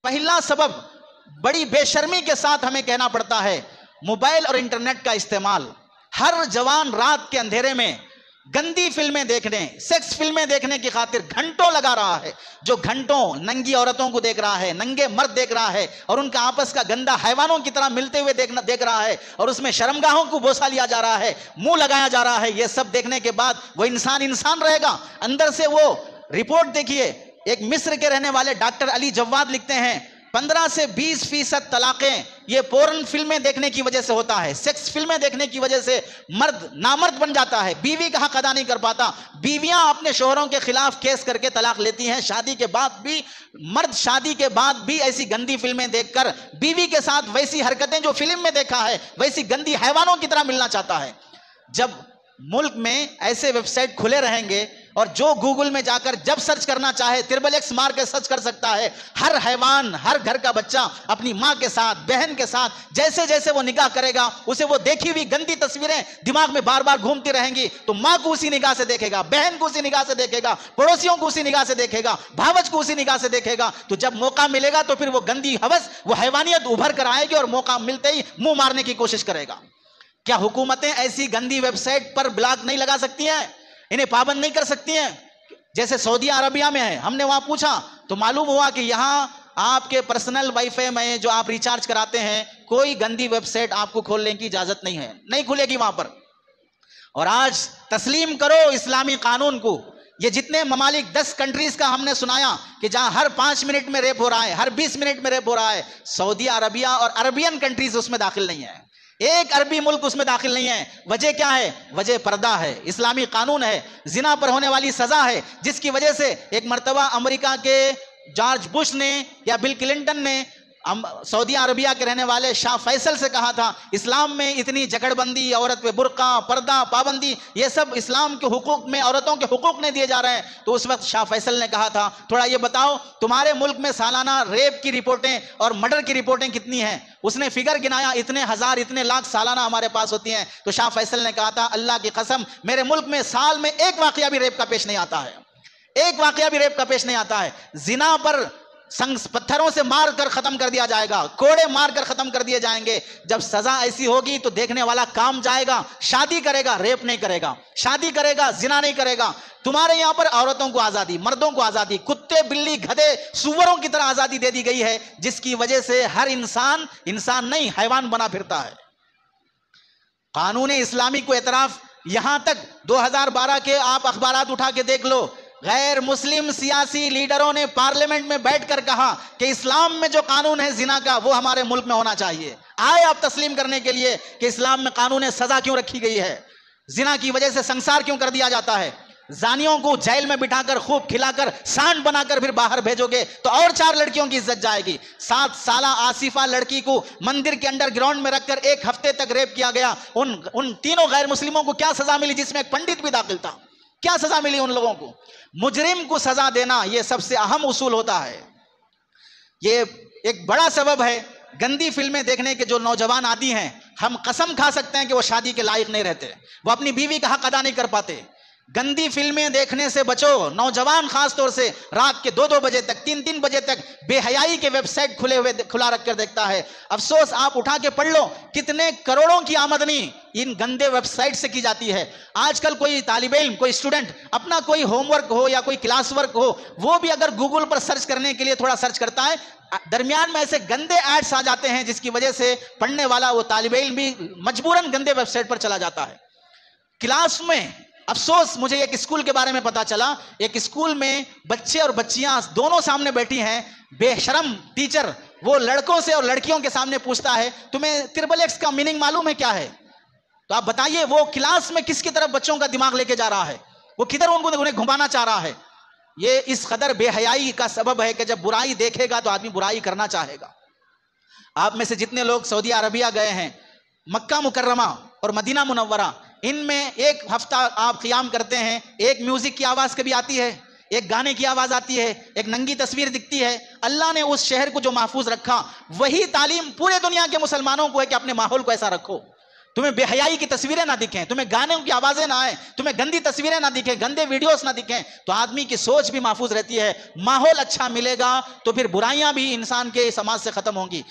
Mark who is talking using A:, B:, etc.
A: पहला सबब बड़ी बेशर्मी के साथ हमें कहना पड़ता है, मोबाइल और इंटरनेट का इस्तेमाल। हर जवान रात के अंधेरे में गंदी फिल्में देखने, सेक्स फिल्में देखने की खातिर घंटों लगा रहा है। जो घंटों नंगी औरतों को देख रहा है, नंगे मर्द देख रहा है और उनका आपस का गंदा हैवानों की तरह मिलते हुए देख रहा है और उसमें शर्मगाहों को बोसा लिया जा रहा है, मुंह लगाया जा रहा है। ये सब देखने के बाद वो इंसान रहेगा, अंदर से वो रिपोर्ट देखिए। एक मिस्र के रहने वाले डॉक्टर अली जवाद लिखते हैं 15 से 20% तलाकें ये पोर्न फिल्में देखने की वजह से होता है। सेक्स फिल्में देखने की वजह से मर्द नामर्द बन जाता है, बीवी का हक अदा नहीं कर पाता। बीवियां अपने शोहरों के खिलाफ केस करके तलाक लेती हैं। शादी के बाद भी मर्द शादी के बाद भी ऐसी गंदी फिल्में देखकर बीवी के साथ वैसी हरकतें जो फिल्म में देखा है वैसी गंदी हैवानों की तरह मिलना चाहता है। जब मुल्क में ऐसे वेबसाइट खुले रहेंगे और जो गूगल में जाकर जब सर्च करना चाहे XXX मार के सर्च कर सकता है। हर हैवान, हर घर का बच्चा अपनी माँ के साथ, बहन के साथ जैसे जैसे वो निगाह करेगा उसे वो देखी हुई गंदी तस्वीरें दिमाग में बार बार घूमती रहेंगी। तो माँ को उसी निगाह से देखेगा, बहन को उसी निगाह से देखेगा, पड़ोसियों को उसी निगाह से देखेगा, भावज को उसी निगाह से देखेगा। तो जब मौका मिलेगा तो फिर वो गंदी हवस, वो हैवानियत उभर कर आएगी और मौका मिलते ही मुंह मारने की कोशिश करेगा। क्या हुकूमतें ऐसी गंदी वेबसाइट पर ब्लॉक नहीं लगा सकती हैं? इन्हें पाबंद नहीं कर सकती हैं? जैसे सऊदी अरबिया में है, हमने वहां पूछा तो मालूम हुआ कि यहां आपके पर्सनल वाईफाई में जो आप रिचार्ज कराते हैं कोई गंदी वेबसाइट आपको खोलने की इजाजत नहीं है, नहीं खुलेगी वहां पर। और आज तस्लीम करो इस्लामी कानून को। ये जितने ममालिक 10 कंट्रीज का हमने सुनाया कि जहां हर 5 मिनट में रेप हो रहा है, हर 20 मिनट में रेप हो रहा है, सऊदी अरबिया और अरबियन कंट्रीज उसमें दाखिल नहीं है। एक अरबी मुल्क उसमें दाखिल नहीं है। वजह क्या है? वजह पर्दा है, इस्लामी कानून है, जिना पर होने वाली सजा है, जिसकी वजह से एक मर्तबा अमेरिका के जॉर्ज बुश ने या बिल क्लिंटन ने सऊदी अरबिया के रहने वाले शाह फैसल से कहा था इस्लाम में इतनी जकड़बंदी, औरत पे बुर्का, पर्दा, पाबंदी, ये सब इस्लाम के हुकूक में औरतों के हुकूक नहीं दिए जा रहे हैं। तो उस वक्त शाह फैसल ने कहा था थोड़ा ये बताओ तुम्हारे मुल्क में सालाना रेप की रिपोर्टें और मर्डर की रिपोर्टें कितनी हैं? उसने फिगर गिनाया, इतने हजार, इतने लाख सालाना हमारे पास होती हैं। तो शाह फैसल ने कहा था अल्लाह की कसम मेरे मुल्क में साल में एक वाकया भी रेप का पेश नहीं आता है, एक वाकया भी रेप का पेश नहीं आता है। जिना पर पत्थरों से मार कर खत्म कर दिया जाएगा, कोड़े मार कर खत्म कर दिए जाएंगे। जब सजा ऐसी होगी तो देखने वाला काम जाएगा, शादी करेगा, रेप नहीं करेगा, शादी करेगा, जिना नहीं करेगा। तुम्हारे यहां पर औरतों को आजादी, मर्दों को आजादी, कुत्ते, बिल्ली, गधे, सुअरों की तरह आजादी दे दी गई है, जिसकी वजह से हर इंसान नहीं हैवान बना फिरता है। कानून इस्लामी को एतराफ यहां तक 2012 के आप अखबारात उठा के देख लो, गैर मुस्लिम सियासी लीडरों ने पार्लियामेंट में बैठकर कहा कि इस्लाम में जो कानून है जिना का वो हमारे मुल्क में होना चाहिए। आए आप तस्लीम करने के लिए कि इस्लाम में कानून सजा क्यों रखी गई है, जिना की वजह से संसार क्यों कर दिया जाता है। जानियों को जेल में बिठाकर खूब खिलाकर सांड बनाकर फिर बाहर भेजोगे तो और 4 लड़कियों की इज्जत जाएगी। 7 साला आसिफा लड़की को मंदिर के अंडरग्राउंड में रखकर 1 हफ्ते तक रेप किया गया। उन तीनों गैर मुस्लिमों को क्या सजा मिली, जिसमें एक पंडित भी दाखिल था? क्या सजा मिली उन लोगों को? मुजरिम को सजा देना यह सबसे अहम उसूल होता है। ये एक बड़ा सबब है गंदी फिल्में देखने के। जो नौजवान आदि हैं, हम कसम खा सकते हैं कि वो शादी के लायक नहीं रहते, वो अपनी बीवी का हक अदा नहीं कर पाते। गंदी फिल्में देखने से बचो। नौजवान खास तौर से रात के 2-2 बजे तक, 3-3 बजे तक बेहयाई के वेबसाइट खुला रखकर देखता है। अफसोस, आप उठा के पढ़ लो कितने करोड़ों की आमदनी इन गंदे वेबसाइट से की जाती है। आजकल कोई तालिबे इल्म, कोई स्टूडेंट अपना कोई होमवर्क हो या कोई क्लास वर्क हो, वो भी अगर गूगल पर सर्च करने के लिए थोड़ा सर्च करता है, दरमियान में ऐसे गंदे एड्स आ जाते हैं जिसकी वजह से पढ़ने वाला वो तालिबे इल्म भी मजबूरन गंदे वेबसाइट पर चला जाता है। क्लास में अफसोस, मुझे एक स्कूल के बारे में पता चला। एक स्कूल में बच्चे और बच्चियां दोनों सामने बैठी हैं। बेशरम टीचर वो लड़कों से और लड़कियों के सामने पूछता है तुम्हें XXX का मीनिंग मालूम है क्या है? तो आप बताइए वो क्लास में किसकी तरफ बच्चों का दिमाग लेके जा रहा है, वो किधर उन्हें घुमाना चाह रहा है। ये इस कदर बेहयाई का सबब है कि जब बुराई देखेगा तो आदमी बुराई करना चाहेगा। आप में से जितने लोग सऊदी अरबिया गए हैं, मक्का मुकर्रमा और मदीना मुनव्वरा, इनमें एक हफ्ता आप क़ियाम करते हैं, एक म्यूजिक की आवाज कभी आती है, एक गाने की आवाज आती है, एक नंगी तस्वीर दिखती है। अल्लाह ने उस शहर को जो महफूज रखा, वही तालीम पूरे दुनिया के मुसलमानों को है कि अपने माहौल को ऐसा रखो। तुम्हें बेहयाई की तस्वीरें ना दिखें, तुम्हें गानों की आवाजें ना आए, तुम्हें गंदी तस्वीरें ना दिखें, गंदे वीडियोस ना दिखें, तो आदमी की सोच भी महफूज रहती है। माहौल अच्छा मिलेगा तो फिर बुराइयां भी इंसान के समाज से खत्म होंगी।